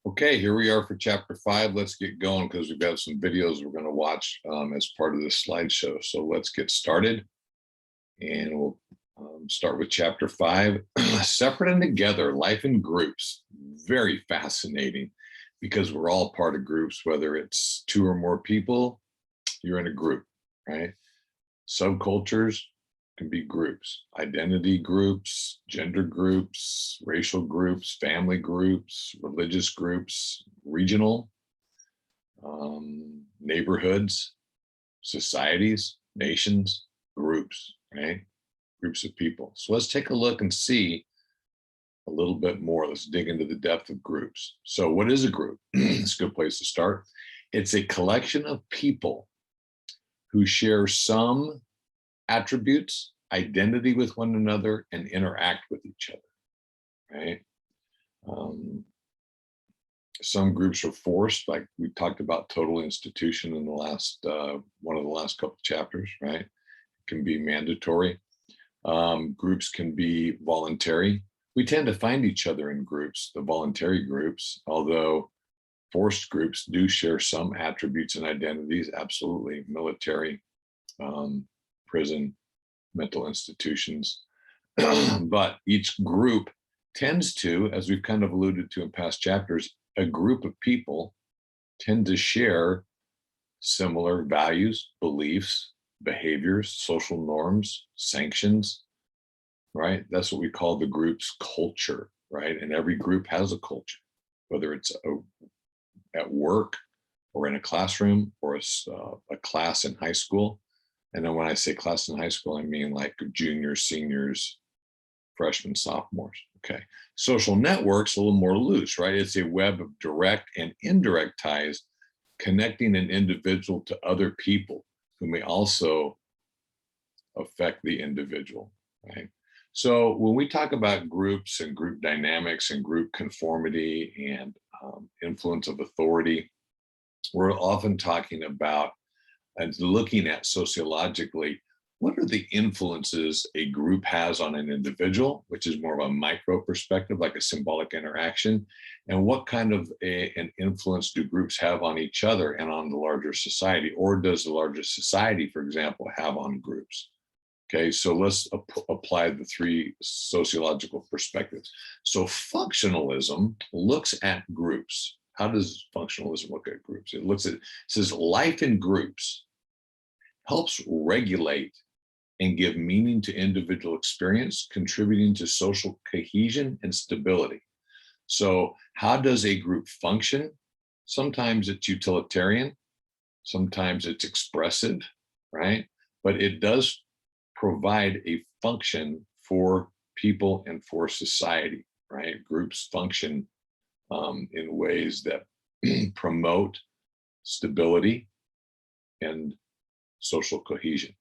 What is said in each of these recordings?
Okay, here we are for chapter 5. Let's get going because we've got some videos we're going to watch as part of this slideshow. So let's get started, and we'll start with chapter 5, Separate and Together, Life in Groups. Very fascinating because we're all part of groups, whether it's 2 or more people, you're in a group, right? Subcultures can be groups, identity groups, gender groups, racial groups, family groups, religious groups, regional, neighborhoods, societies, nations, groups, right? Groups of people. So let's take a look and see a little bit more. Let's dig into the depth of groups. So what is a group? It's a good place to start. It's a collection of people who share some attributes, identity with one another, and interact with each other, right? Some groups are forced, like we talked about total institution in the last, one of the last couple of chapters, right? It can be mandatory. Groups can be voluntary. We tend to find each other in groups, the voluntary groups, although forced groups do share some attributes and identities, absolutely. Military, prison, mental institutions. But each group tends to, as we've kind of alluded to in past chapters, a group of people tend to share similar values, beliefs, behaviors, social norms, sanctions, right? That's what we call the group's culture, right? And every group has a culture, whether it's at work or in a classroom or a class in high school. And then when I say class in high school, I mean like juniors, seniors, freshmen, sophomores. Okay. Social networks, a little more loose, right? It's a web of direct and indirect ties connecting an individual to other people who may also affect the individual, right? So when we talk about groups and group dynamics and group conformity and influence of authority, we're often talking about and looking at sociologically, what are the influences a group has on an individual, which is more of a micro perspective, like a symbolic interaction, and what kind of an influence do groups have on each other and on the larger society, or does the larger society, for example, have on groups? Okay, so let's apply the 3 sociological perspectives. So functionalism looks at groups. How does functionalism look at groups? It says life in groups helps regulate and give meaning to individual experience, contributing to social cohesion and stability. So how does a group function? Sometimes it's utilitarian, sometimes it's expressive, right? But it does provide a function for people and for society, right? Groups function in ways that promote stability and social cohesion.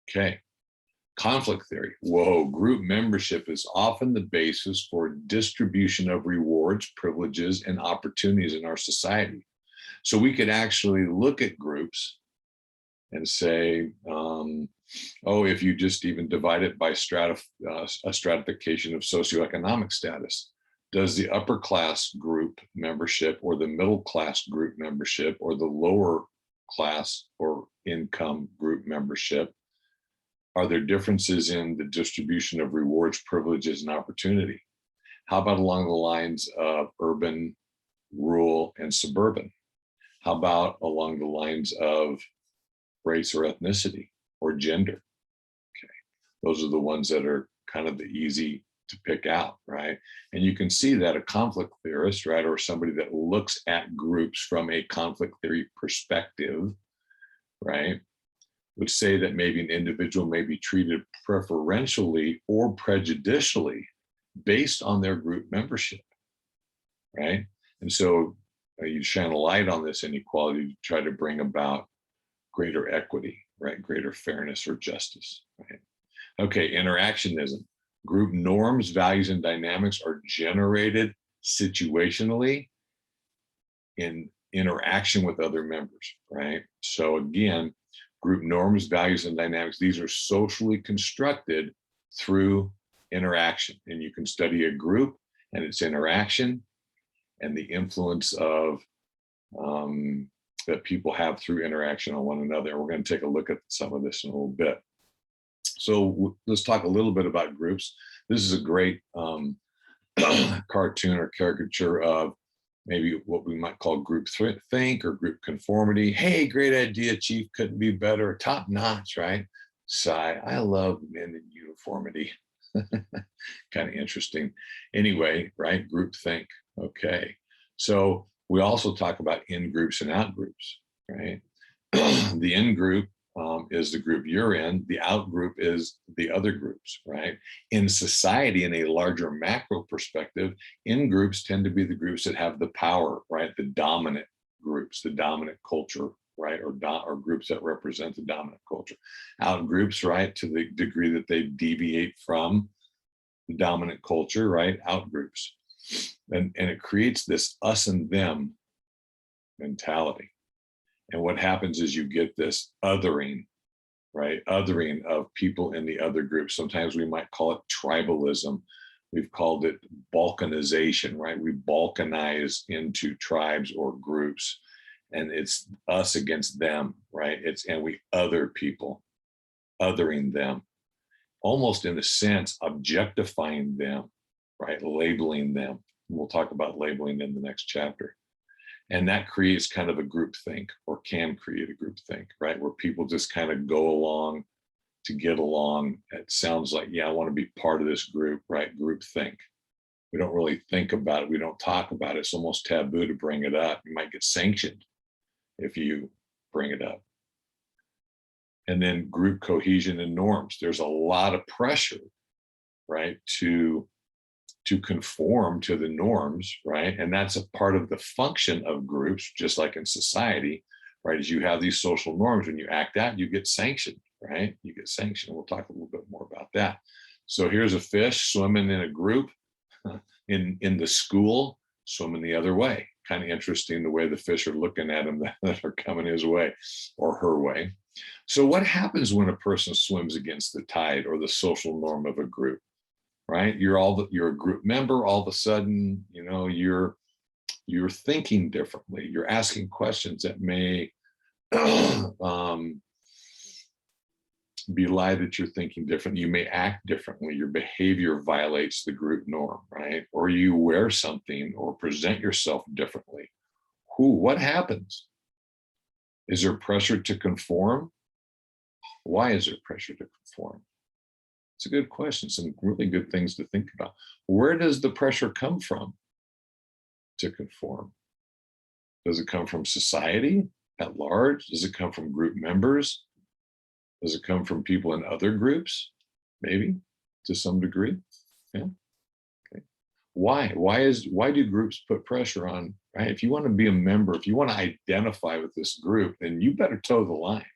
Okay. Conflict theory. Whoa, group membership is often the basis for distribution of rewards, privileges, and opportunities in our society. So we could actually look at groups and say, oh, if you just even divide it by a stratification of socioeconomic status, does the upper class group membership or the middle class group membership or the lower class or income group membership, are there differences in the distribution of rewards, privileges, and opportunity? How about along the lines of urban, rural, and suburban? How about along the lines of race or ethnicity or gender? Okay, those are the ones that are kind of the easy to pick out, right? And you can see that a conflict theorist, right, or somebody that looks at groups from a conflict theory perspective, right, would say that maybe an individual may be treated preferentially or prejudicially based on their group membership, right? And so you shine a light on this inequality to try to bring about greater equity, right? Greater fairness or justice, right? Okay, interactionism. Group norms, values, and dynamics are generated situationally in interaction with other members, right? So again, group norms, values, and dynamics, these are socially constructed through interaction. And you can study a group and its interaction and the influence of that people have through interaction on one another. We're going to take a look at some of this in a little bit. So let's talk a little bit about groups. This is a great cartoon or caricature of maybe what we might call group think or group conformity. Hey, great idea, Chief, couldn't be better, top notch, right? Sigh, I love men in uniformity. Kind of interesting. Anyway, right, group think. Okay, so we also talk about in groups and out groups, right? The in group is the group you're in. The out group is the other groups, right? In society, in a larger macro perspective, in groups tend to be the groups that have the power, right? The dominant groups, the dominant culture, right? Or groups that represent the dominant culture. Out groups, right? To the degree that they deviate from the dominant culture, right? Out groups. And it creates this us and them mentality. And what happens is you get this othering, right? Othering of people in the other group. Sometimes we might call it tribalism. We've called it balkanization, right? We balkanize into tribes or groups, and it's us against them, right? And we other people, othering them, almost in a sense, objectifying them, right? Labeling them. We'll talk about labeling in the next chapter. And that creates kind of a group think, or can create a group think, right? Where people just kind of go along to get along. It sounds like, yeah, I want to be part of this group, right? Group think. We don't really think about it. We don't talk about it. It's almost taboo to bring it up. You might get sanctioned if you bring it up. And then group cohesion and norms. There's a lot of pressure, right, to conform to the norms, right? And that's a part of the function of groups, just like in society, right? As you have these social norms, when you act out, you get sanctioned, right? You get sanctioned. We'll talk a little bit more about that. So here's a fish swimming in a group in the school, swimming the other way. Kind of interesting the way the fish are looking at him that are coming his way or her way. So what happens when a person swims against the tide or the social norm of a group? Right, you're a group member. All of a sudden, you know, you're thinking differently. You're asking questions that may belie that you're thinking different. You may act differently. Your behavior violates the group norm, right? Or you wear something or present yourself differently. What happens? Is there pressure to conform? Why is there pressure to conform? It's a good question. Some really good things to think about. Where does the pressure come from to conform? Does it come from society at large? Does it come from group members? Does it come from people in other groups? Maybe to some degree. Yeah. Okay. Why? Why do groups put pressure on, right? If you want to be a member, if you want to identify with this group, then you better toe the line.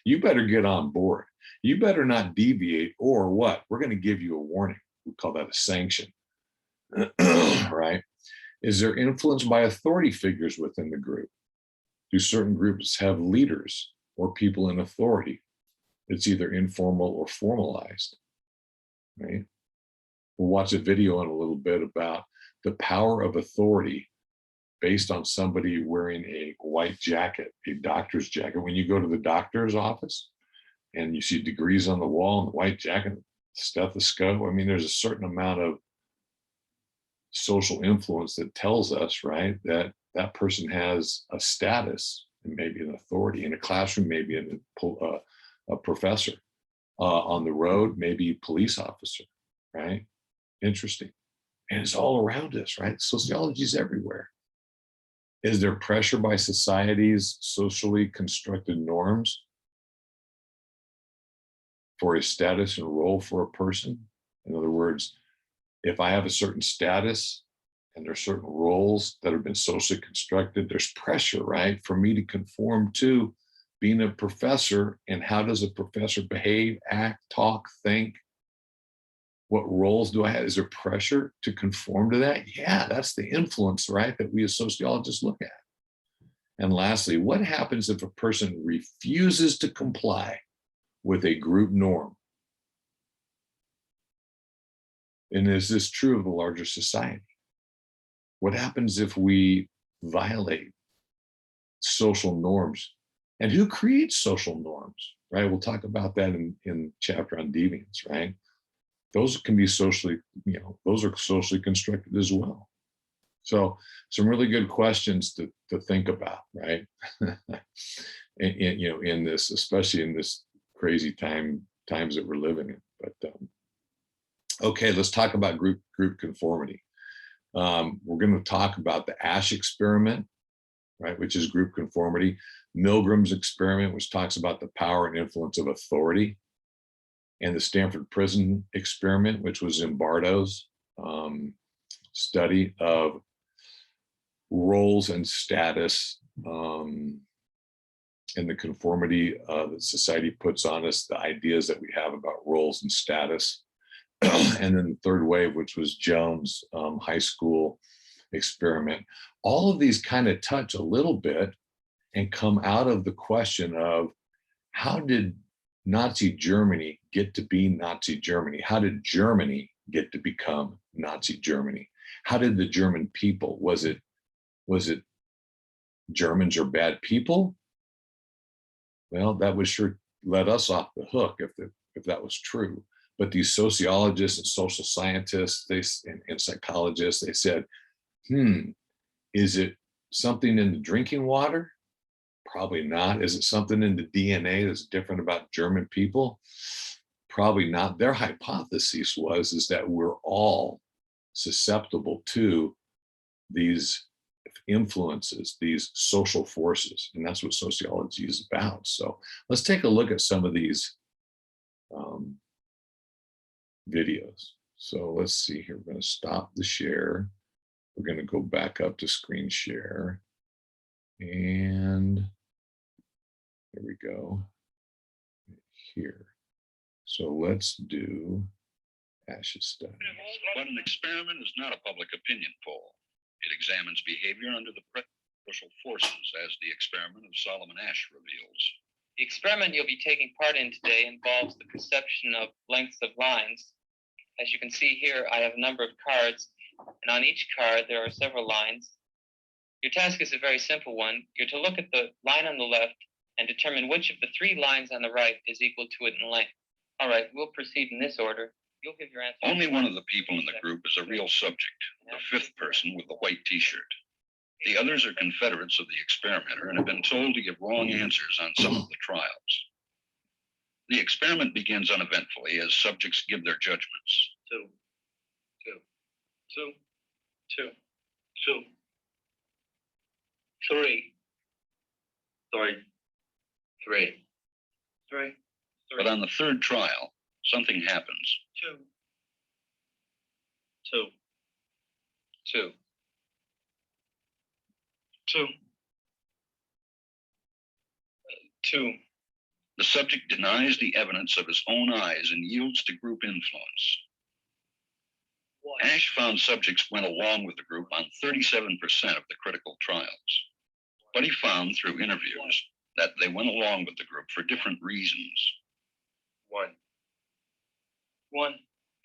You better get on board. You better not deviate, or what? We're going to give you a warning. We call that a sanction, right? Is there influence by authority figures within the group? Do certain groups have leaders or people in authority? It's either informal or formalized, right? We'll watch a video in a little bit about the power of authority based on somebody wearing a white jacket, a doctor's jacket. When you go to the doctor's office, and you see degrees on the wall and the white jacket, stethoscope. I mean, there's a certain amount of social influence that tells us, right, that that person has a status and maybe an authority in a classroom, maybe a professor, on the road, maybe a police officer, right? Interesting. And it's all around us, right? Sociology is everywhere. Is there pressure by society's socially constructed norms for a status and role for a person? In other words, if I have a certain status and there's certain roles that have been socially constructed, there's pressure, right, for me to conform to being a professor. And how does a professor behave, act, talk, think? What roles do I have? Is there pressure to conform to that? Yeah, that's the influence, right, that we as sociologists look at. And lastly, what happens if a person refuses to comply with a group norm? And is this true of the larger society? What happens if we violate social norms? And who creates social norms, right? We'll talk about that in chapter on deviance, right? Those can be socially, those are socially constructed as well. So some really good questions to think about, right? In this, especially in this crazy times that we're living in. But okay, let's talk about group conformity. We're going to talk about the Ash experiment, right, which is group conformity. Milgram's experiment, which talks about the power and influence of authority, and the Stanford Prison experiment, which was Zimbardo's study of roles and status and the conformity that society puts on us, the ideas that we have about roles and status. And then the third wave, which was Jones' high school experiment. All of these kind of touch a little bit and come out of the question of how did Nazi Germany get to be Nazi Germany? How did Germany get to become Nazi Germany? How did the German people, was it Germans are bad people? Well, that would sure let us off the hook if that was true. But these sociologists and social scientists and psychologists, they said, is it something in the drinking water? Probably not. Is it something in the DNA that's different about German people? Probably not. Their hypothesis is that we're all susceptible to these influences, these social forces, and that's what sociology is about. So let's take a look at some of these videos. So let's see here. We're going to stop the share. We're going to go back up to screen share. And there we go. Here. So let's do Ash's study. But an experiment is not a public opinion poll. It examines behavior under the social forces, as the experiment of Solomon Asch reveals. The experiment you'll be taking part in today involves the perception of lengths of lines. As you can see here, I have a number of cards, and on each card there are several lines. Your task is a very simple one. You're to look at the line on the left and determine which of the three lines on the right is equal to it in length. All right, we'll proceed in this order. You'll give your answer. Only one of the people in the group is a real subject, the fifth person with the white t-shirt. The others are confederates of the experimenter and have been told to give wrong answers on some of the trials. The experiment begins uneventfully as subjects give their judgments. 2, 2, 2, 2, 2, 3, 3, 3, 3. But on the third trial, something happens. 2, 2, 2, 2. The subject denies the evidence of his own eyes and yields to group influence. Asch found subjects went along with the group on 37% of the critical trials. But he found through interviews that they went along with the group for different reasons. 1.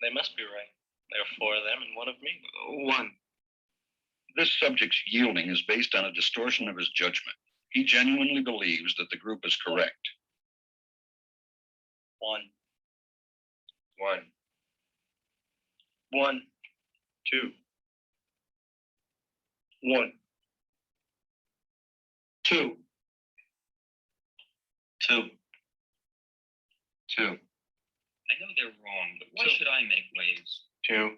They must be right. There are 4 of them and 1 of me. 1. This subject's yielding is based on a distortion of his judgment. He genuinely believes that the group is correct. 1, 2, 1, 2, 2, 2. I know they're wrong, but why should I make waves? 2.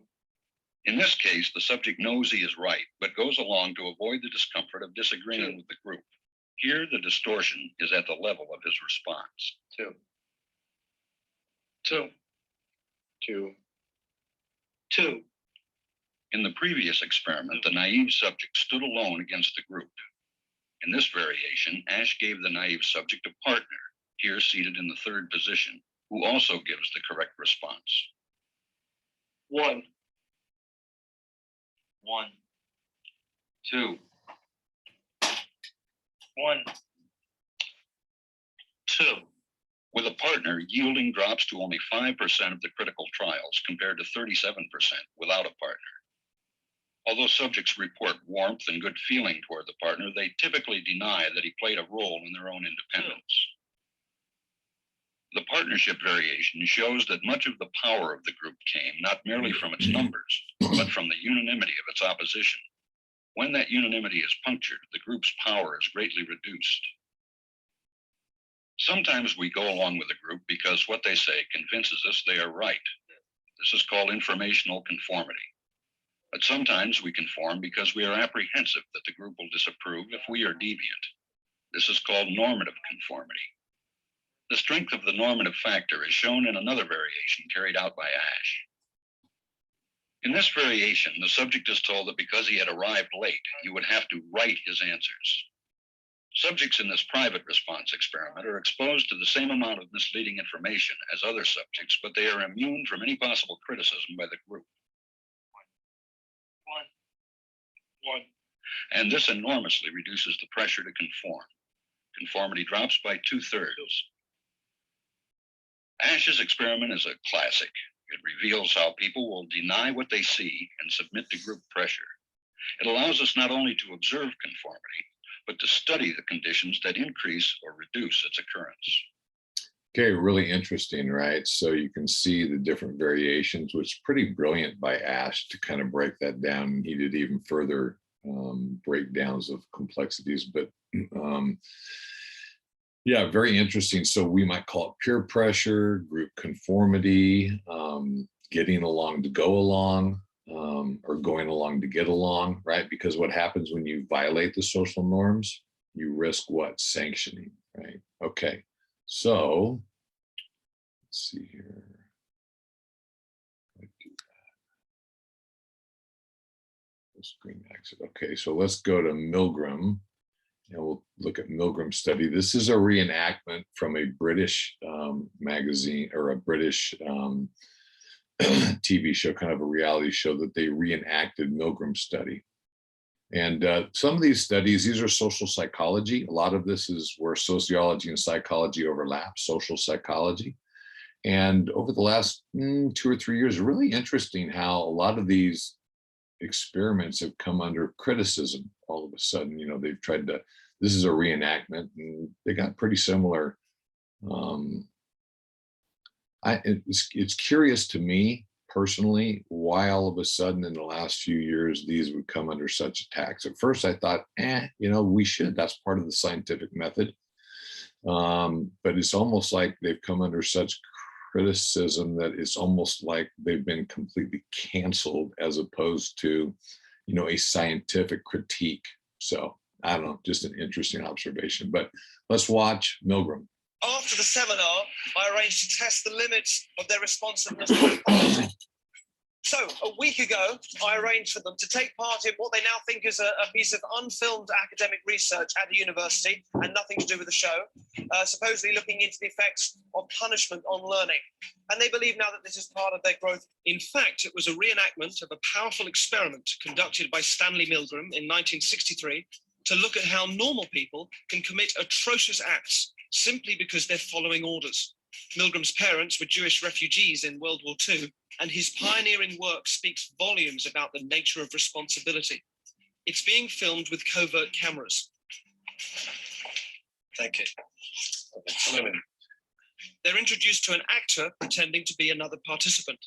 In this case, the subject knows he is right, but goes along to avoid the discomfort of disagreeing with the group. Here, the distortion is at the level of his response. 2, 2, 2, 2. In the previous experiment, the naive subject stood alone against the group. In this variation, Asch gave the naive subject a partner, here seated in the third position, who also gives the correct response. 1, 2, 1, 2. With a partner, yielding drops to only 5% of the critical trials compared to 37% without a partner. Although subjects report warmth and good feeling toward the partner, they typically deny that he played a role in their own independence. The partnership variation shows that much of the power of the group came not merely from its numbers, but from the unanimity of its opposition. When that unanimity is punctured, the group's power is greatly reduced. Sometimes we go along with the group because what they say convinces us they are right. This is called informational conformity. But sometimes we conform because we are apprehensive that the group will disapprove if we are deviant. This is called normative conformity. The strength of the normative factor is shown in another variation carried out by Ash. In this variation, the subject is told that because he had arrived late, he would have to write his answers. Subjects in this private response experiment are exposed to the same amount of misleading information as other subjects, but they are immune from any possible criticism by the group. One. And this enormously reduces the pressure to conform. Conformity drops by 2/3. Ash's experiment is a classic. It reveals how people will deny what they see and submit to group pressure. It allows us not only to observe conformity, but to study the conditions that increase or reduce its occurrence. Okay, really interesting, right? So you can see the different variations, which is pretty brilliant by Ash to kind of break that down. He did even further breakdowns of complexities, but yeah, very interesting. So we might call it peer pressure, group conformity, getting along to go along, or going along to get along, right? Because what happens when you violate the social norms, you risk what? Sanctioning, right? Okay, so let's see here. Screen exit. Okay, so let's go to Milgram. And we'll look at Milgram's study. This is a reenactment from a British magazine or a British TV show, kind of a reality show that they reenacted Milgram's study. And some of these studies, these are social psychology. A lot of this is where sociology and psychology overlap, social psychology. And over the last 2 or 3 years, really interesting how a lot of these experiments have come under criticism all of a sudden. You know, they've tried to, this is a reenactment, and they got pretty similar. It's curious to me personally why all of a sudden in the last few years these would come under such attacks. At first I thought, you know, we should, that's part of the scientific method. But it's almost like they've come under such criticism that it's almost like they've been completely canceled as opposed to, you know, a scientific critique. So I don't know, just an interesting observation, but let's watch Milgram. After the seminar, I arranged to test the limits of their responsiveness to policy. So a week ago, I arranged for them to take part in what they now think is a piece of unfilmed academic research at the university and nothing to do with the show, supposedly looking into the effects of punishment on learning. And they believe now that this is part of their growth. In fact, it was a reenactment of a powerful experiment conducted by Stanley Milgram in 1963 to look at how normal people can commit atrocious acts simply because they're following orders. Milgram's parents were Jewish refugees in World War II, and his pioneering work speaks volumes about the nature of responsibility. It's being filmed with covert cameras. Thank you. They're introduced to an actor pretending to be another participant.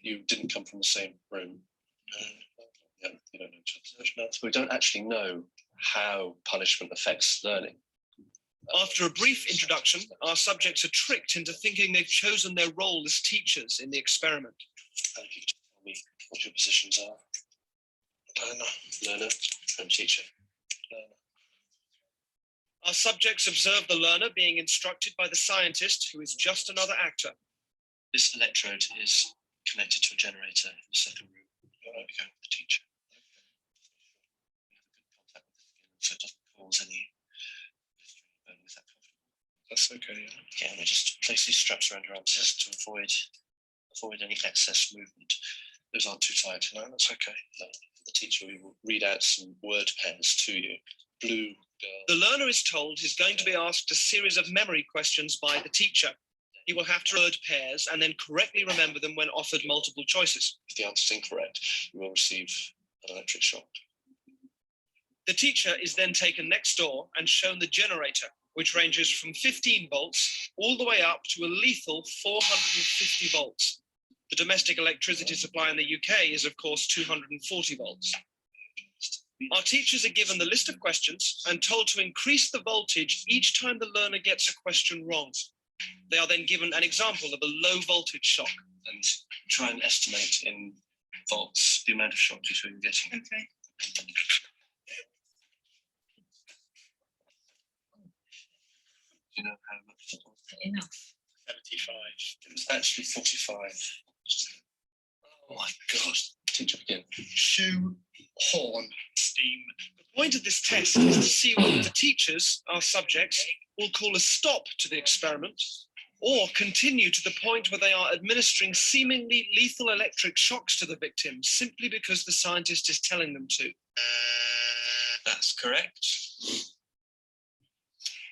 You didn't come from the same room. Yeah, you don't know each other. We don't actually know how punishment affects learning. After a brief introduction, our subjects are tricked into thinking they've chosen their role as teachers in the experiment. Can you tell me what your positions are? Learner and teacher. Learner. Our subjects observe the learner being instructed by the scientist, who is just another actor. This electrode is connected to a generator in the second room. You're going with the teacher. We have a good contact with the skin, so it doesn't cause any. Is that comfortable? That's okay, yeah. Yeah, we just place these straps around your arms just to avoid any excess movement. Those aren't too tight. No, that's okay. The teacher will read out some word pairs to you. Blue girl. The learner is told he's going to be asked a series of memory questions by the teacher. He will have to word pairs and then correctly remember them when offered multiple choices. If the answer is incorrect, you will receive an electric shock. The teacher is then taken next door and shown the generator, which ranges from 15 volts all the way up to a lethal 450 volts. The domestic electricity supply in the UK is, of course, 240 volts. Our teachers are given the list of questions and told to increase the voltage each time the learner gets a question wrong. They are then given an example of a low voltage shock. And try and estimate in volts the amount of shock you're getting. Okay. Do you know how much? Enough. 75. It was actually 45. Oh my God. Teacher again. Shoe horn. Steam. The point of this test is to see whether the teachers, our subjects, will call a stop to the experiment or continue to the point where they are administering seemingly lethal electric shocks to the victim simply because the scientist is telling them to. That's correct.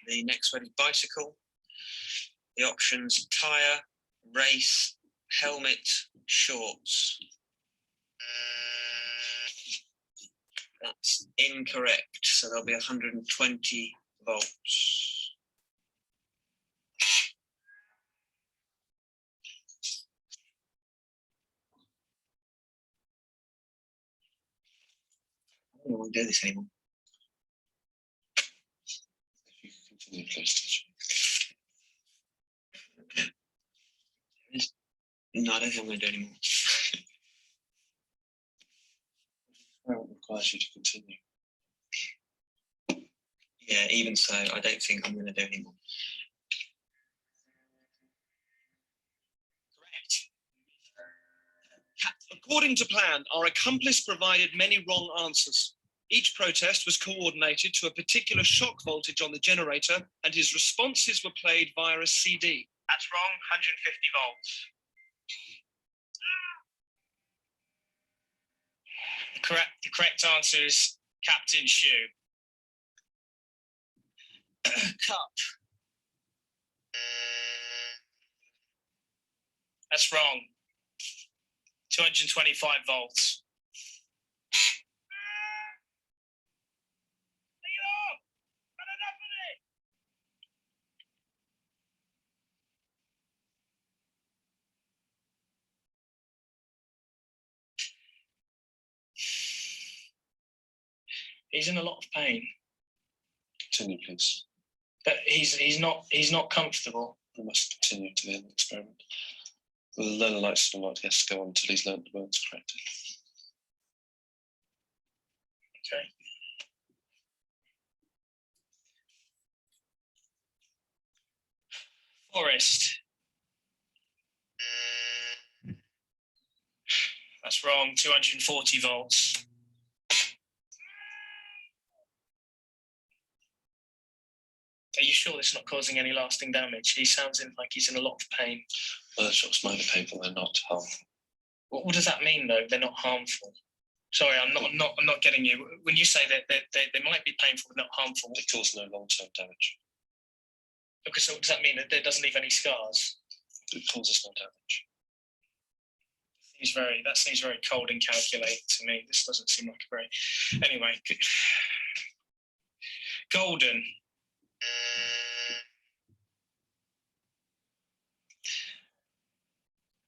The next one is bicycle. The options: tyre, race, helmet, shorts. That's incorrect. So there'll be 120 volts. I don't want to do this anymore. If you can continue, please, teacher. No, I don't think I'm going to do anymore. It requires you to continue. Yeah, even so, I don't think I'm going to do anymore. According to plan, our accomplice provided many wrong answers. Each protest was coordinated to a particular shock voltage on the generator, and his responses were played via a CD. That's wrong, 150 volts. The correct answer is Captain Shoe. Cup. That's wrong. 225 volts. He's in a lot of pain, Continue, please. but he's not comfortable. We must continue to the end of the experiment. Well, the learner likes to not, he has to go on until he's learned the words correctly. Okay. Forest. That's wrong, 240 volts. Are you sure it's not causing any lasting damage? He sounds like he's in a lot of pain. Well, the shocks might be painful, they're not harmful. What does that mean, though? They're not harmful. Sorry, I'm not getting you. When you say that they might be painful but not harmful, They cause no long-term damage. okay, so does that mean that it doesn't leave any scars? It causes no damage. That seems very cold and calculated to me. This doesn't seem like a very. Anyway, golden.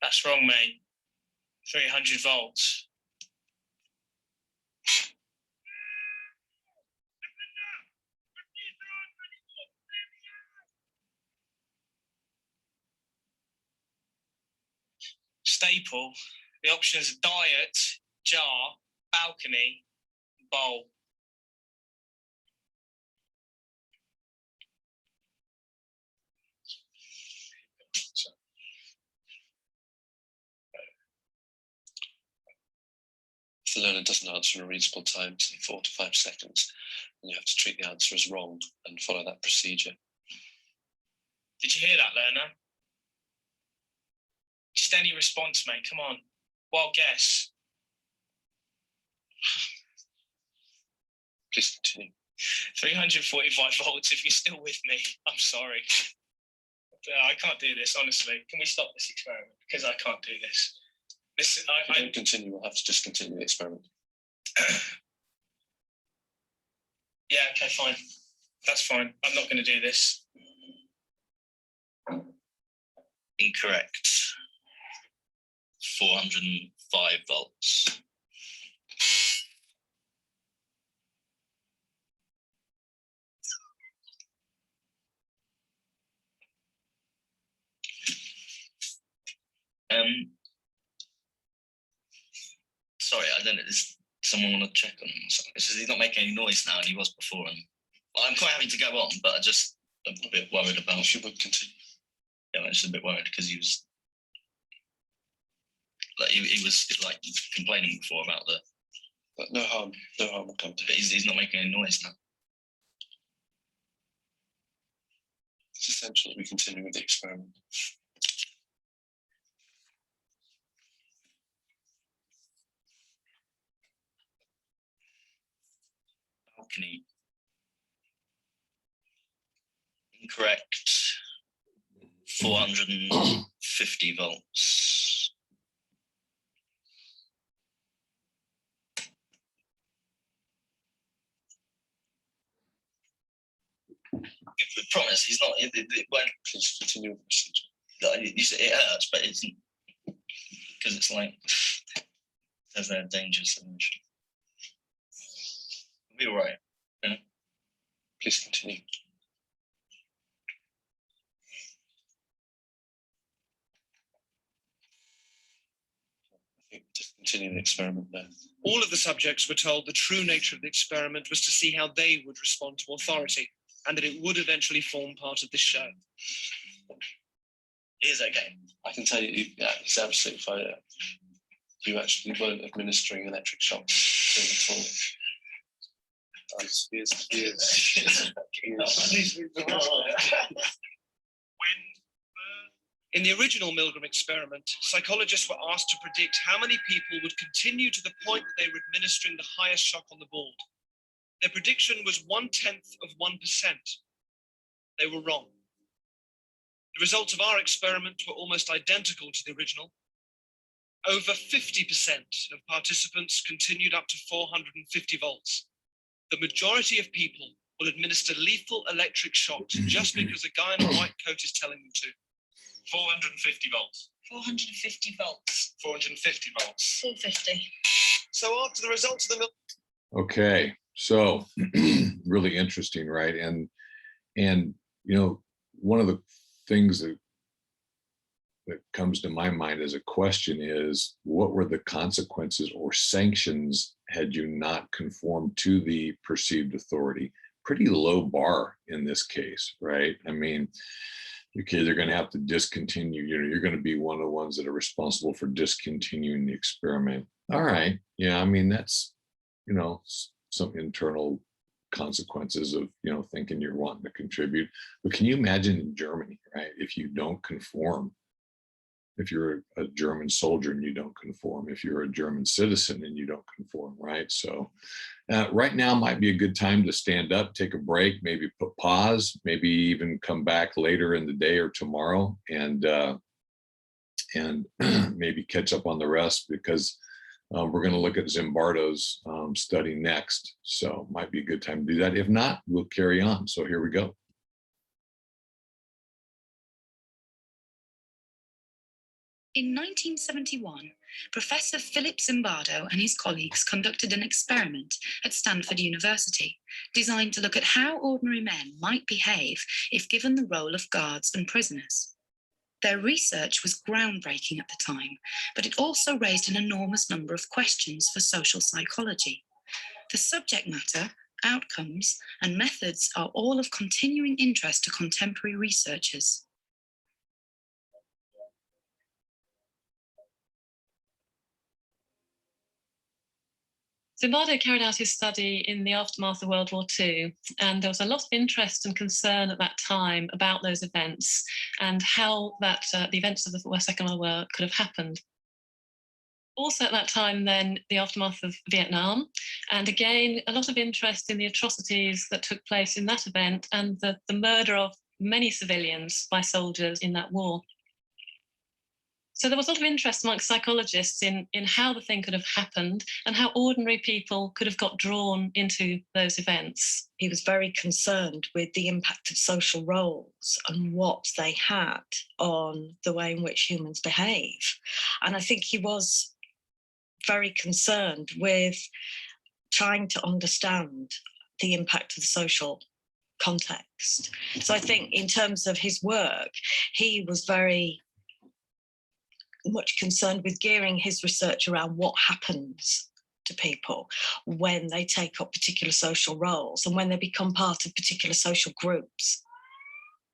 That's wrong, mate. 300 volts. Staple. The options are diet, jar, balcony, bowl. If the learner doesn't answer in a reasonable time, say 4 to 5 seconds, then you have to treat the answer as wrong and follow that procedure. Did you hear that, learner? Just any response, mate. Come on. Wild guess. Please continue. 345 volts. If you're still with me, I'm sorry. I can't do this, honestly. Can we stop this experiment? Because I can't do this. If you don't continue, we'll have to discontinue the experiment. Yeah, okay, fine. That's fine. I'm not going to do this. Incorrect. 405 volts. Sorry, I don't know. Does someone want to check on him or something? He's not making any noise now, and he was before. And well, I'm quite happy to go on, but I'm a bit worried about. Should we continue? Yeah, I'm just a bit worried because he was like he was like complaining before about the. But no harm will come to it. He's not making any noise now. It's essential that we continue with the experiment. Balcony. Incorrect. 450 volts. I promise he's not. It won't. Please continue with the procedure. You say it hurts, but it's because it's like there's no danger solution. It'll be all right. Yeah. Please continue. Just continue the experiment there. All of the subjects were told the true nature of the experiment was to see how they would respond to authority, and that it would eventually form part of this show. It is okay. I can tell you, yeah, it's absolutely fine. You actually weren't administering electric shocks at all. In the original Milgram experiment, psychologists were asked to predict how many people would continue to the point that they were administering the highest shock on the board. Their prediction was 0.1%. They were wrong. The results of our experiment were almost identical to the original. Over 50% of participants continued up to 450 volts. The majority of people will administer lethal electric shocks just because a guy in a white coat is telling them to. 450 volts. 450 volts. 450 volts. 450. So after the results of the Okay, so really interesting, right? And you know, one of the things that comes to my mind as a question is, what were the consequences or sanctions had you not conformed to the perceived authority? Pretty low bar in this case, right? I mean, your kids are going to have to discontinue, you know, you're going to be one of the ones that are responsible for discontinuing the experiment. All right. Yeah. I mean, that's, you know, some internal consequences of, you know, thinking you're wanting to contribute. But can you imagine in Germany, right? If you don't conform, if you're a German soldier and you don't conform, if you're a German citizen and you don't conform, right? So right now might be a good time to stand up, take a break, maybe put pause, maybe even come back later in the day or tomorrow and maybe catch up on the rest, because we're going to look at Zimbardo's study next. So might be a good time to do that. If not, we'll carry on. So here we go. In 1971, Professor Philip Zimbardo and his colleagues conducted an experiment at Stanford University designed to look at how ordinary men might behave if given the role of guards and prisoners. Their research was groundbreaking at the time, but it also raised an enormous number of questions for social psychology. The subject matter, outcomes, and methods are all of continuing interest to contemporary researchers. Zimbardo carried out his study in the aftermath of World War II, and there was a lot of interest and concern at that time about those events and how that the events of the Second World War could have happened. Also at that time then, the aftermath of Vietnam, and again, a lot of interest in the atrocities that took place in that event and the murder of many civilians by soldiers in that war. So there was a lot of interest amongst psychologists in how the thing could have happened and how ordinary people could have got drawn into those events. He was very concerned with the impact of social roles and what they had on the way in which humans behave. And I think he was very concerned with trying to understand the impact of the social context. So I think in terms of his work, he was very much concerned with gearing his research around what happens to people when they take up particular social roles and when they become part of particular social groups.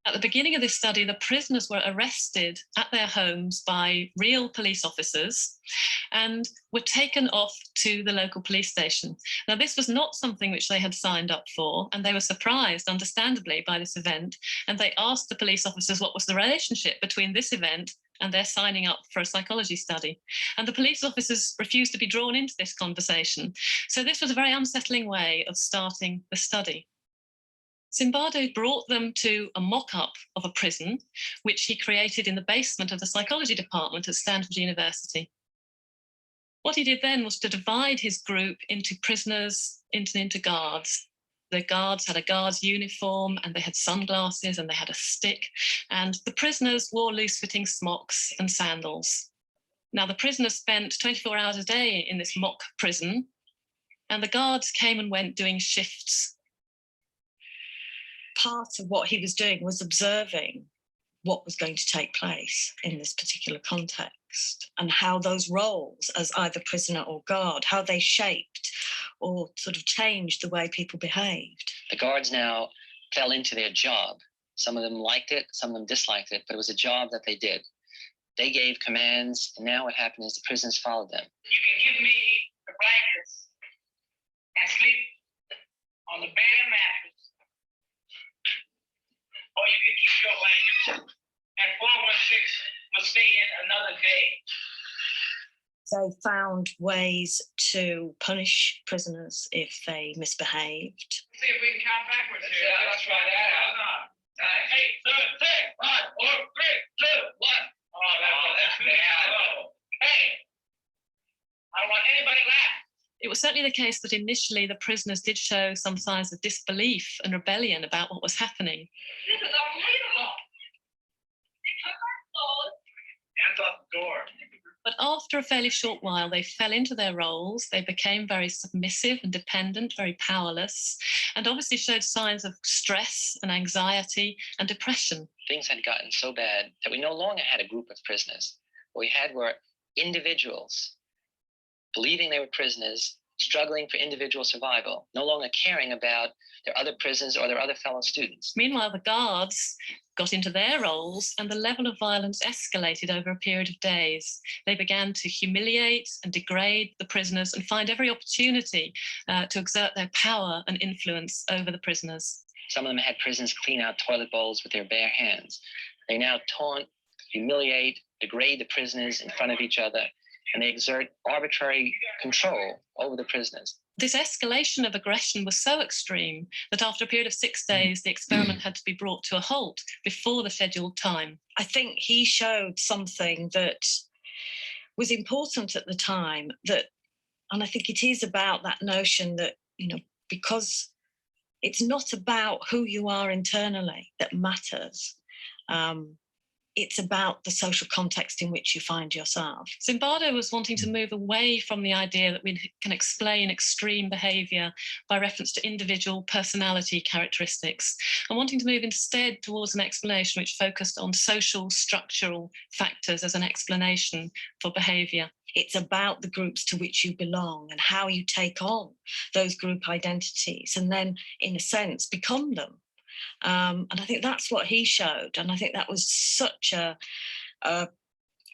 At the beginning of this study, the prisoners were arrested at their homes by real police officers and were taken off to the local police station. Now, this was not something which they had signed up for, and they were surprised, understandably, by this event. And they asked the police officers what was the relationship between this event and their signing up for a psychology study. And the police officers refused to be drawn into this conversation. So this was a very unsettling way of starting the study. Zimbardo brought them to a mock-up of a prison, which he created in the basement of the psychology department at Stanford University. What he did then was to divide his group into prisoners, into guards. The guards had a guard's uniform and they had sunglasses and they had a stick, and the prisoners wore loose-fitting smocks and sandals. Now, the prisoners spent 24 hours a day in this mock prison, and the guards came and went doing shifts. Part of what he was doing was observing what was going to take place in this particular context and how those roles as either prisoner or guard, how they shaped or sort of changed the way people behaved. The guards now fell into their job. Some of them liked it, some of them disliked it, but it was a job that they did. They gave commands, and now what happened is the prisoners followed them. You can give me the blankets and sleep on the bed and mattress, or you can keep your blankets, and 416 will stay in another day. They found ways to punish prisoners if they misbehaved. See if we can count backwards here. Yeah, let's try that. 8, 7, 6, 5, 4, 3, 2, 1. Oh, that's bad. Hey, I don't want anybody laughing. It was certainly the case that initially the prisoners did show some signs of disbelief and rebellion about what was happening. This is unbelievable. They took our clothes. Hands off the door. But after a fairly short while, they fell into their roles. They became very submissive and dependent, very powerless, and obviously showed signs of stress and anxiety and depression. Things had gotten so bad that we no longer had a group of prisoners. What we had were individuals believing they were prisoners, struggling for individual survival, no longer caring about their other prisoners or their other fellow students. Meanwhile, the guards got into their roles and the level of violence escalated over a period of days. They began to humiliate and degrade the prisoners and find every opportunity to exert their power and influence over the prisoners. Some of them had prisoners clean out toilet bowls with their bare hands. They now taunt, humiliate, degrade the prisoners in front of each other, and they exert arbitrary control over the prisoners. This escalation of aggression was so extreme that after a period of 6 days, the experiment had to be brought to a halt before the scheduled time. I think he showed something that was important at the time, that, and I think it is about that notion that, you know, because it's not about who you are internally that matters. It's about the social context in which you find yourself. Zimbardo was wanting to move away from the idea that we can explain extreme behaviour by reference to individual personality characteristics, and wanting to move instead towards an explanation which focused on social structural factors as an explanation for behaviour. It's about the groups to which you belong and how you take on those group identities and then, in a sense, become them. And I think that's what he showed. And I think that was such a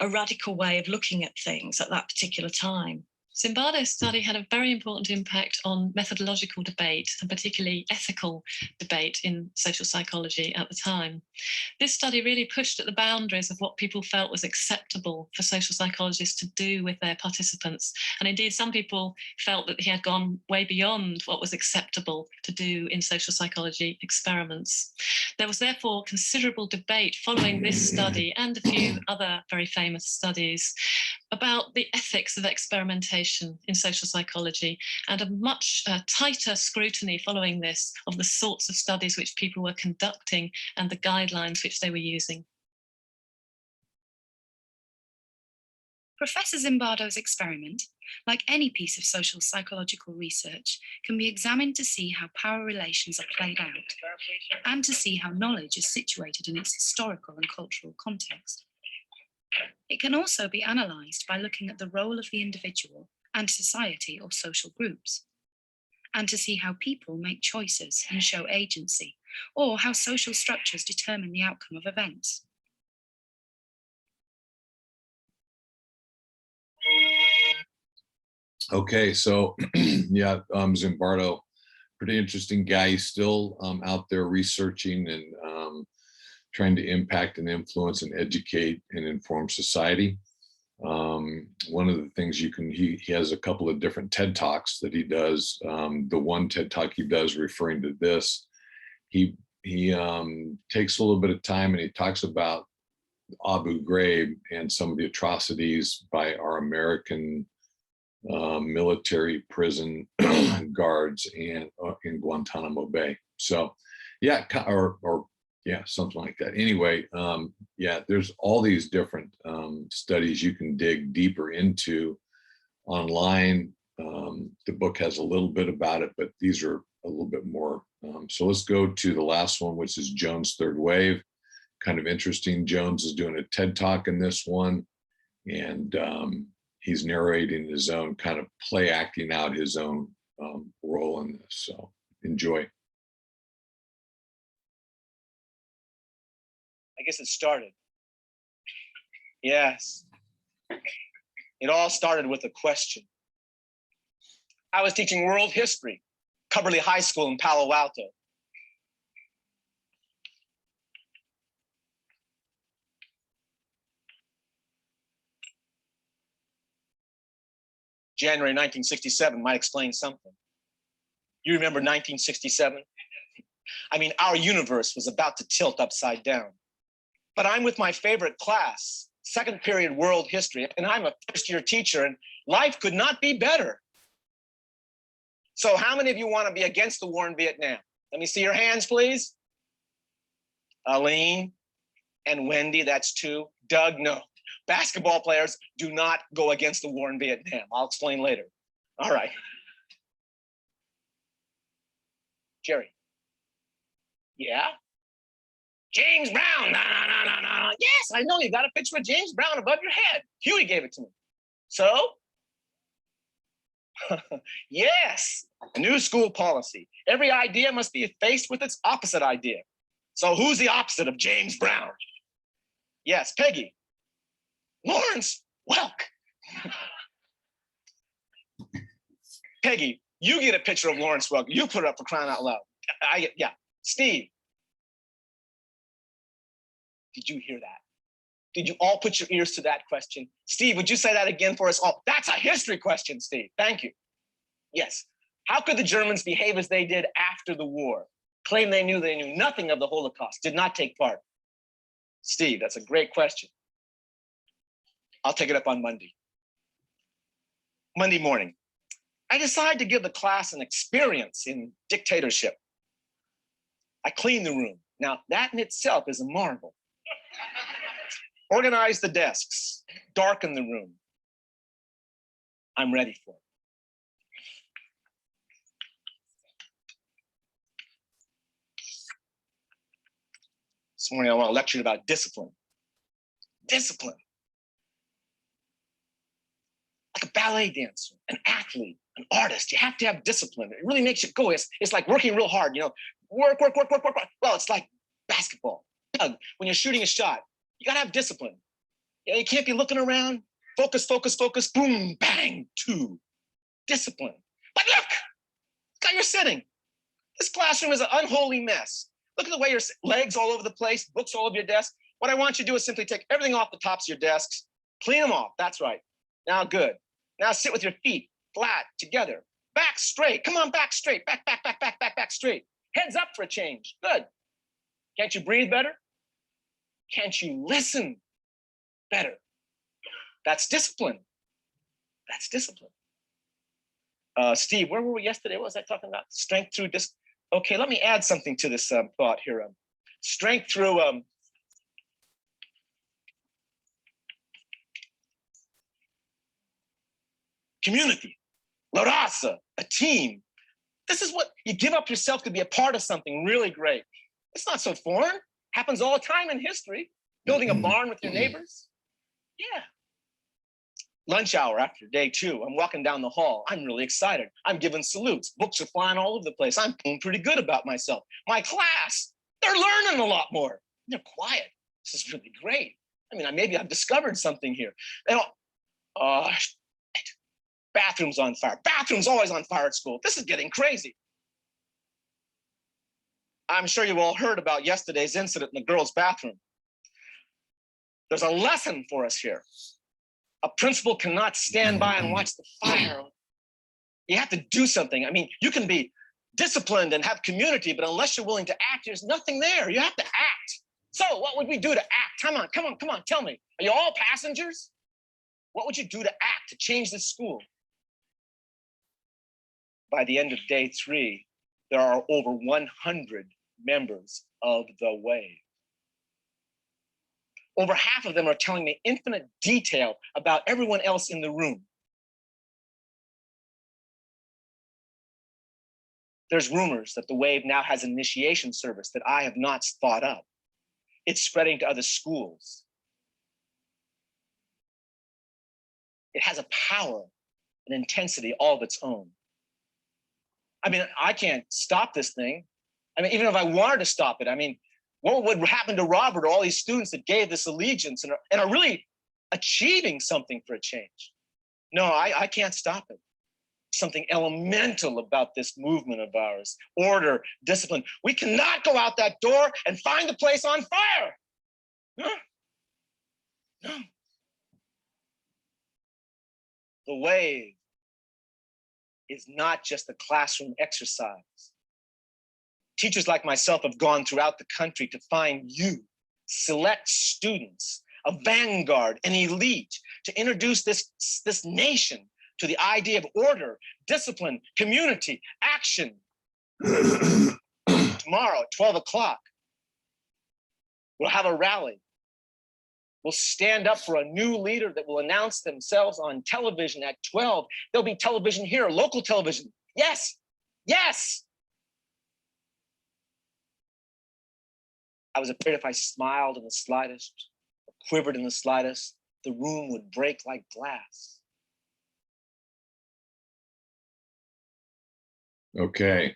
radical way of looking at things at that particular time. Zimbardo's study had a very important impact on methodological debate, and particularly ethical debate in social psychology at the time. This study really pushed at the boundaries of what people felt was acceptable for social psychologists to do with their participants. And indeed, some people felt that he had gone way beyond what was acceptable to do in social psychology experiments. There was therefore considerable debate following this study and a few other very famous studies about the ethics of experimentation in social psychology, and a much tighter scrutiny following this of the sorts of studies which people were conducting and the guidelines which they were using. Professor Zimbardo's experiment, like any piece of social psychological research, can be examined to see how power relations are played out and to see how knowledge is situated in its historical and cultural context. It can also be analysed by looking at the role of the individual and society or social groups, and to see how people make choices and show agency, or how social structures determine the outcome of events. Okay, so yeah, Zimbardo, pretty interesting guy. He's still out there researching and trying to impact and influence and educate and inform society. One of the things he has a couple of different TED Talks that he does. The one TED Talk he does referring to this, he takes a little bit of time and he talks about Abu Ghraib and some of the atrocities by our American military prison guards and in Guantanamo Bay. So yeah, or yeah, something like that. Anyway, yeah, there's all these different studies you can dig deeper into online. The book has a little bit about it, but these are a little bit more. So let's go to the last one, which is Jones' Third Wave. Kind of interesting. Jones is doing a TED Talk in this one, and he's narrating his own kind of play acting out his own role in this. So enjoy. I guess it started. Yes. It all started with a question. I was teaching world history, Coverly High School in Palo Alto. January 1967 might explain something. You remember 1967? I mean, our universe was about to tilt upside down. But I'm with my favorite class, second period world history, and I'm a first-year teacher, and life could not be better. So how many of you want to be against the war in Vietnam? Let me see your hands, please. Aline and Wendy, that's two. Doug, no. Basketball players do not go against the war in Vietnam. I'll explain later. All right. Jerry. Yeah? James Brown. No. Yes, I know you got a picture of James Brown above your head. Huey gave it to me. So? Yes, a new school policy. Every idea must be faced with its opposite idea. So who's the opposite of James Brown? Yes, Peggy. Lawrence Welk. Peggy, you get a picture of Lawrence Welk. You put it up for crying out loud. Yeah. Steve. Did you hear that? Did you all put your ears to that question? Steve, would you say that again for us all? That's a history question, Steve. Thank you. Yes. How could the Germans behave as they did after the war? Claim they knew nothing of the Holocaust, did not take part. Steve, that's a great question. I'll take it up on Monday. Monday morning, I decide to give the class an experience in dictatorship. I clean the room. Now, that in itself is a marvel. Organize the desks, darken the room. I'm ready for it. This morning, I want to lecture about discipline. Discipline. Like a ballet dancer, an athlete, an artist, you have to have discipline. It really makes you go. It's like working real hard, you know, work. Well, it's like basketball. Doug, when you're shooting a shot, you gotta have discipline. You can't be looking around, focus, boom, bang, two. discipline. But look how you're sitting. This classroom is an unholy mess. Look at the way your legs all over the place, books all over your desk. What I want you to do is simply take everything off the tops of your desks, clean them off. That's right. Now, good. Now sit with your feet flat together, back straight. Come on, back straight, back straight. Heads up for a change. Good. Can't you breathe better? Can't you listen better? That's discipline. That's discipline. Steve, where were we yesterday? What was I talking about? Strength through discipline. Okay, let me add something to this thought here. Strength through community, la raza, a team. This is what you give up yourself to be a part of something really great. It's not so foreign. Happens all the time in history. Building a barn with your neighbors. Yeah. Lunch hour after day 2, I'm walking down the hall. I'm really excited. I'm giving salutes. Books are flying all over the place. I'm feeling pretty good about myself. My class, they're learning a lot more. They're quiet. This is really great. I mean, maybe I've discovered something here. They don't, bathroom's on fire. Bathroom's always on fire at school. This is getting crazy. I'm sure you all heard about yesterday's incident in the girls' bathroom. There's a lesson for us here. A principal cannot stand by and watch the fire. You have to do something. I mean, you can be disciplined and have community, but unless you're willing to act, there's nothing there. You have to act. So what would we do to act? Come on, tell me. Are you all passengers? What would you do to act, to change this school? By the end of day 3, there are over 100 members of the Wave. Over half of them are telling me infinite detail about everyone else in the room. There's rumors that the Wave now has an initiation service that I have not thought up. It's spreading to other schools. It has a power, an intensity all of its own. I mean, I can't stop this thing. I mean, even if I wanted to stop it, I mean, what would happen to Robert or all these students that gave this allegiance and are really achieving something for a change? No, I can't stop it. Something elemental about this movement of ours. Order, discipline. We cannot go out that door and find the place on fire. No. No. The Wave is not just a classroom exercise. Teachers like myself have gone throughout the country to find you, select students, a vanguard, an elite, to introduce this nation to the idea of order, discipline, community, action. Tomorrow at 12 o'clock, we'll have a rally. We'll stand up for a new leader that will announce themselves on television at 12. There'll be television here, local television. Yes, yes. I was afraid if I smiled in the slightest, or quivered in the slightest, the room would break like glass. Okay.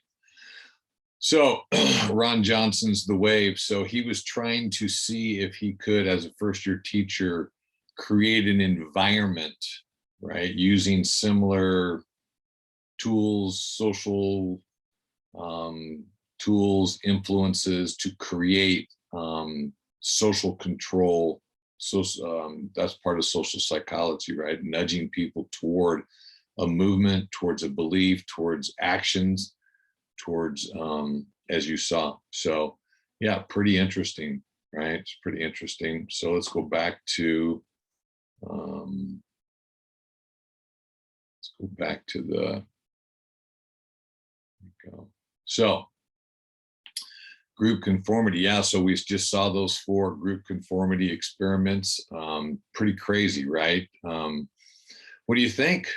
So Ron Johnson's The Wave. So he was trying to see if he could, as a first-year teacher, create an environment, right, using similar tools, social tools, influences to create social control. So that's part of social psychology, right? Nudging people toward a movement, towards a belief, towards actions, towards, as you saw. So yeah, pretty interesting, right? It's pretty interesting. So let's go back to, the, so group conformity. Yeah, so we just saw those 4 group conformity experiments. Pretty crazy, right? What do you think?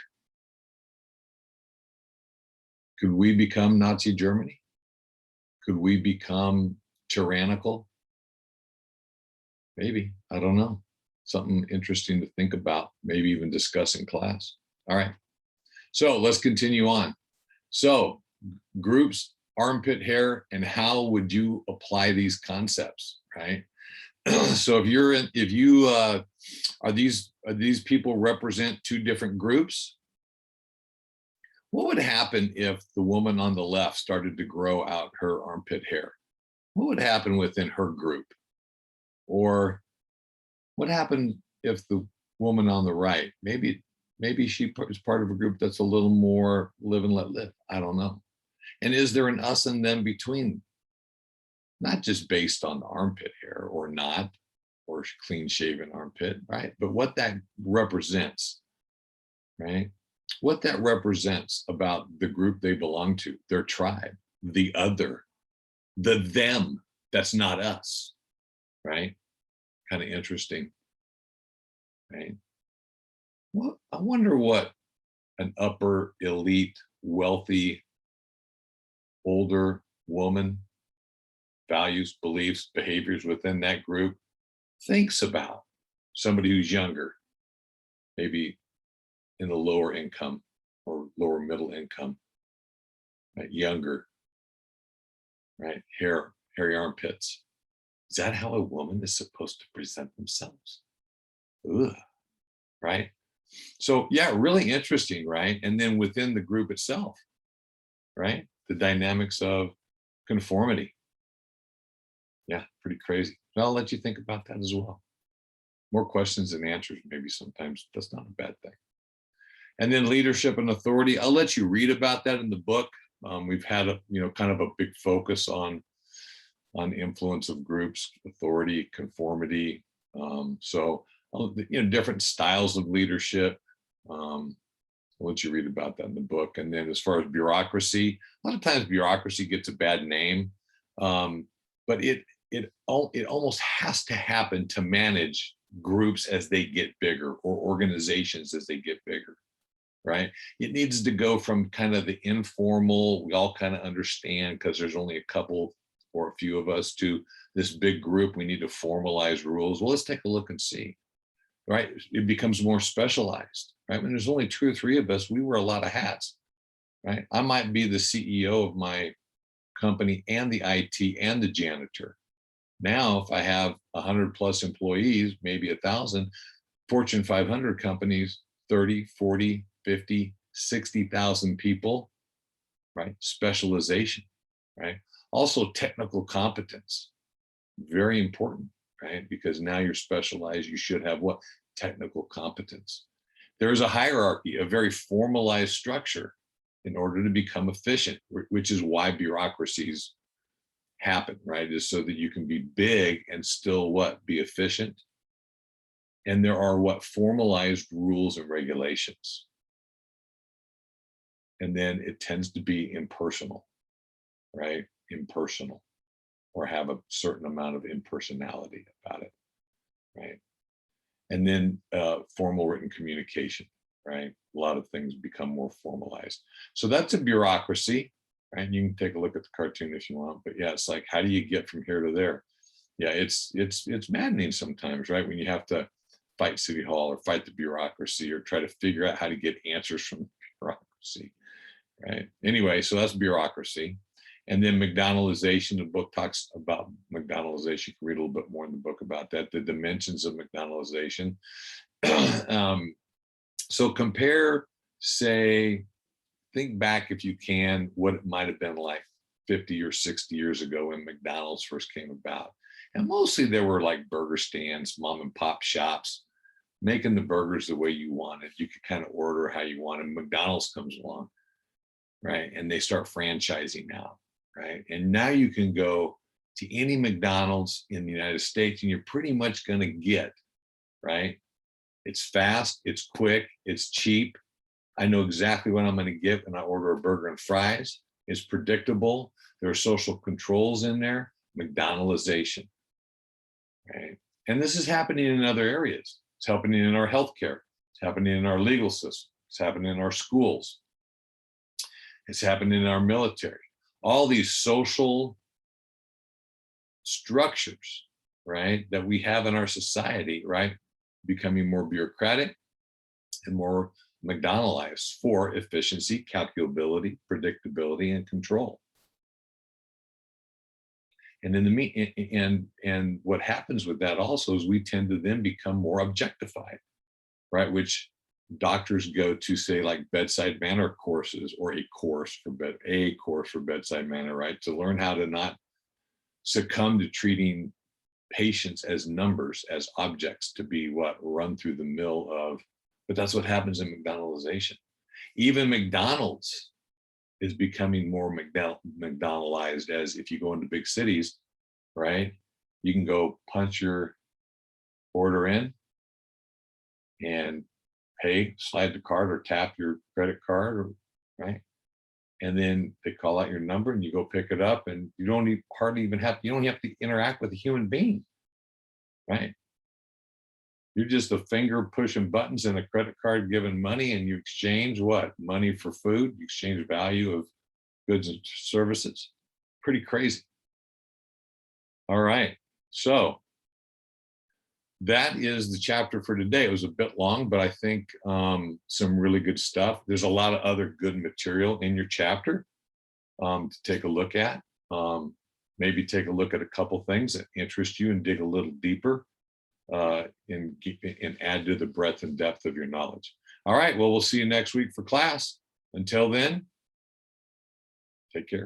Could we become Nazi Germany? Could we become tyrannical? Maybe, I don't know. Something interesting to think about, maybe even discuss in class. All right, so let's continue on. So groups, armpit hair, and how would you apply these concepts, right? So are these people represent 2 different groups? What would happen if the woman on the left started to grow out her armpit hair? What would happen within her group? Or what happened if the woman on the right, maybe she is part of a group that's a little more live and let live? I don't know. And is there an us and them between? Not just based on the armpit hair or not, or clean shaven armpit, right? But what that represents, right? What that represents about the group they belong to, their tribe, the other, the them, that's not us, right? Kind of interesting, right? Well, I wonder what an upper elite, wealthy, older woman, values, beliefs, behaviors within that group thinks about somebody who's younger, maybe in the lower income or lower middle income, right? Younger, right? Hairy armpits. Is that how a woman is supposed to present themselves? Ugh, right? So yeah, really interesting, right? And then within the group itself, right? The dynamics of conformity. Yeah, pretty crazy. Well, I'll let you think about that as well. More questions than answers, maybe sometimes. That's not a bad thing. And then leadership and authority. I'll let you read about that in the book. We've had a, kind of a big focus on influence of groups, authority, conformity. So, different styles of leadership. I'll let you read about that in the book. And then as far as bureaucracy, a lot of times bureaucracy gets a bad name, but it almost has to happen to manage groups as they get bigger, or organizations as they get bigger, right? It needs to go from kind of the informal, we all kind of understand because there's only a couple or a few of us, to this big group, we need to formalize rules. Well, let's take a look and see, right? It becomes more specialized, right? When there's only 2 or 3 of us, we wear a lot of hats, right? I might be the CEO of my company and the IT and the janitor. Now, if I have 100 plus employees, maybe 1,000, Fortune 500 companies, 30, 40, 50, 60,000 people, right? Specialization, right? Also technical competence, very important, right? Because now you're specialized, you should have what? Technical competence. There's a hierarchy, a very formalized structure in order to become efficient, which is why bureaucracies happen, right? Is so that you can be big and still what? Be efficient. And there are what? Formalized rules and regulations. And then it tends to be impersonal, right? Impersonal, or have a certain amount of impersonality about it, right? And then formal written communication, right? A lot of things become more formalized. So that's a bureaucracy, right? You can take a look at the cartoon if you want, but yeah, it's like, how do you get from here to there? Yeah, it's maddening sometimes, right? When you have to fight City Hall or fight the bureaucracy or try to figure out how to get answers from bureaucracy, right? Anyway, so that's bureaucracy. And then McDonaldization, the book talks about McDonaldization. You can read a little bit more in the book about that, the dimensions of McDonaldization. So compare, say, think back if you can, what it might have been like 50 or 60 years ago when McDonald's first came about. And mostly there were like burger stands, mom and pop shops, making the burgers the way you wanted. You could kind of order how you wanted. McDonald's comes along, right? And they start franchising now, right? And now you can go to any McDonald's in the United States and you're pretty much going to get, right? It's fast, it's quick, it's cheap. I know exactly what I'm going to get when I order a burger and fries. It's predictable. There are social controls in there. McDonaldization, right? And this is happening in other areas. It's happening in our healthcare. It's happening in our legal system. It's happening in our schools. It's happening in our military. All these social structures, right, that we have in our society, right, becoming more bureaucratic and more McDonaldized for efficiency, calculability, predictability, and control. And in the and what happens with that also is we tend to then become more objectified, right? Which doctors go to, say, like bedside manner courses, or a course for bedside manner, right? To learn how to not succumb to treating patients as numbers, as objects to be what run through the mill of. But that's what happens in McDonaldization. Even McDonald's is becoming more McDonaldized, as if you go into big cities, right? You can go punch your order in and pay, slide the card or tap your credit card, or, right? And then they call out your number and you go pick it up, and you don't even you don't have to interact with a human being, right? You're just a finger pushing buttons and a credit card giving money, and you exchange what? Money for food, you exchange value of goods and services. Pretty crazy. All right, so that is the chapter for today. It was a bit long, but I think some really good stuff. There's a lot of other good material in your chapter to take a look at. Maybe take a look at a couple things that interest you and dig a little deeper and add to the breadth and depth of your knowledge. All right, well, we'll see you next week for class. Until then, take care.